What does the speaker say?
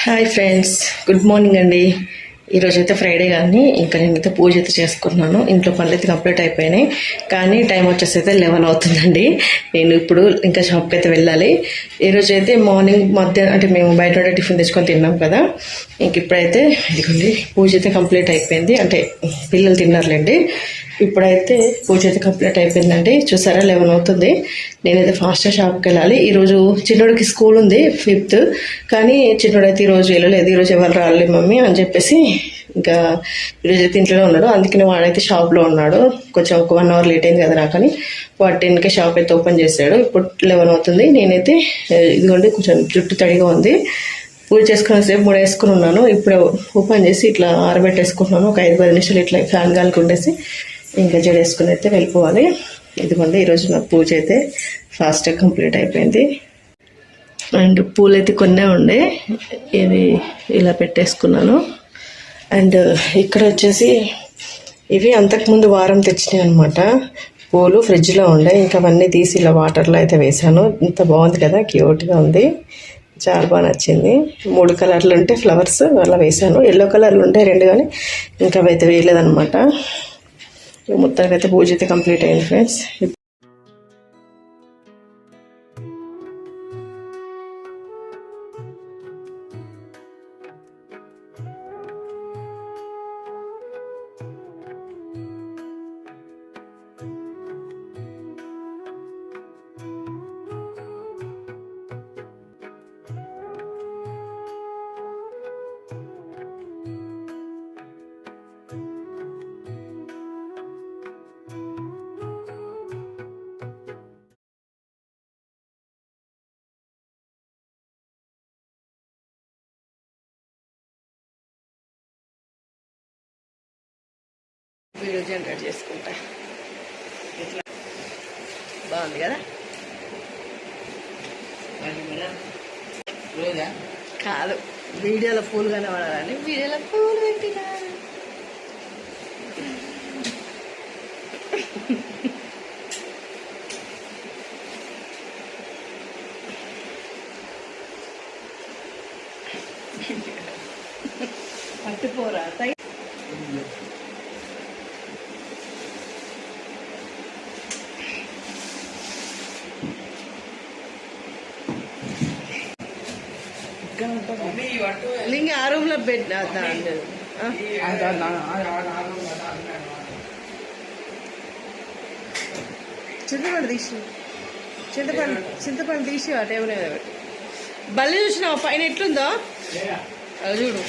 Hi friends, good morning అండి. ఈరోజైతే Friday కానీ ఇంకా నేనైతే పూజ అయితే చేసుకున్నాను. ఇంట్లో పనులు అయితే కంప్లీట్ అయిపోయినాయి, కానీ టైం వచ్చేసి అయితే 11 అవుతుందండి. నేను ఇప్పుడు ఇంకా షాప్కి అయితే వెళ్ళాలి. ఈరోజైతే మార్నింగ్ మధ్యాహ్నం అంటే మేము బయట టిఫిన్ తెచ్చుకొని తిన్నాం కదా. ఇంక ఇప్పుడైతే ఇదిగోండి పూజ అయితే కంప్లీట్ అయిపోయింది. అంటే పిల్లలు తిన్నారులేండి. ఇప్పుడైతే పూజ అయితే కంప్లీట్ అయిపోయిందండి. చూసారా 11 అవుతుంది. నేనైతే ఫాస్ట్గా షాప్కి వెళ్ళాలి. ఈరోజు చిన్నోడికి స్కూల్ ఉంది 5th, కానీ చిన్నోడైతే ఈరోజు వెళ్ళలేదు. ఈరోజు ఎవరు రాలేదు మమ్మీ అని చెప్పేసి ఇంకా ఈరోజు అయితే ఇంట్లోనే ఉన్నాడు. అందుకని వాడైతే షాప్లో ఉన్నాడు. కొంచెం ఒక 1 అవర్ లేట్ అయింది కదా నాకని 10కే షాప్ అయితే ఓపెన్ చేశాడు. ఇప్పుడు 11 అవుతుంది. నేనైతే ఇదిగోండి కొంచెం జుట్టు తడిగా ఉంది. పూజ చేసుకున్న సేపు 3 వేసుకుని ఉన్నాను. ఇప్పుడు ఓపెన్ చేసి ఇట్లా ఆరబెట్టేసుకుంటున్నాను. ఒక 5-10 నిమిషాలు ఇట్లా ఫ్యాన్ గాలికి ఉండేసి ఇంకా జడ వేసుకుని అయితే వెళ్ళిపోవాలి. ఇదిగోండి ఈరోజు నా పూజ అయితే ఫాస్ట్గా కంప్లీట్ అయిపోయింది. అండ్ పూలు అయితే కొన్నే ఉండే, ఇది ఇలా పెట్టేసుకున్నాను. అండ్ ఇక్కడ వచ్చేసి ఇవి అంతకుముందు వారం తెచ్చినాయి అనమాట. పూలు ఫ్రిడ్జ్లో ఉండే, ఇంకా అవన్నీ తీసి ఇలా వాటర్లో అయితే వేసాను. ఇంత బాగుంది కదా, క్యూట్గా ఉంది, చాలా బాగా నచ్చింది. 3 కలర్లు ఉంటే ఫ్లవర్స్ అలా వేసాను. ఎల్లో కలర్లు ఉంటే 2, కానీ ఇంకా అవైతే వేయలేదన్నమాట. మొత్తానికి అయితే పూజ అయితే కంప్లీట్ అయింది ఫ్రెండ్స్. వీడియో జనరేట్ చేసుకుంటా. ఇట్లా బాగుంది కదా. కాదు, వీడియోలో పూలు కనబడాలని వీడియోలో పూలు పెట్టినా. పట్టుకోరా ఇంకా ఆ రూమ్ లో పెట్టినా చింతపండు తీసి చింతపండు తీసి ఆ టేబుల్ మీద పెట్టి. బల్లి చూసినావు పైన ఎట్లుందో అది చూడు.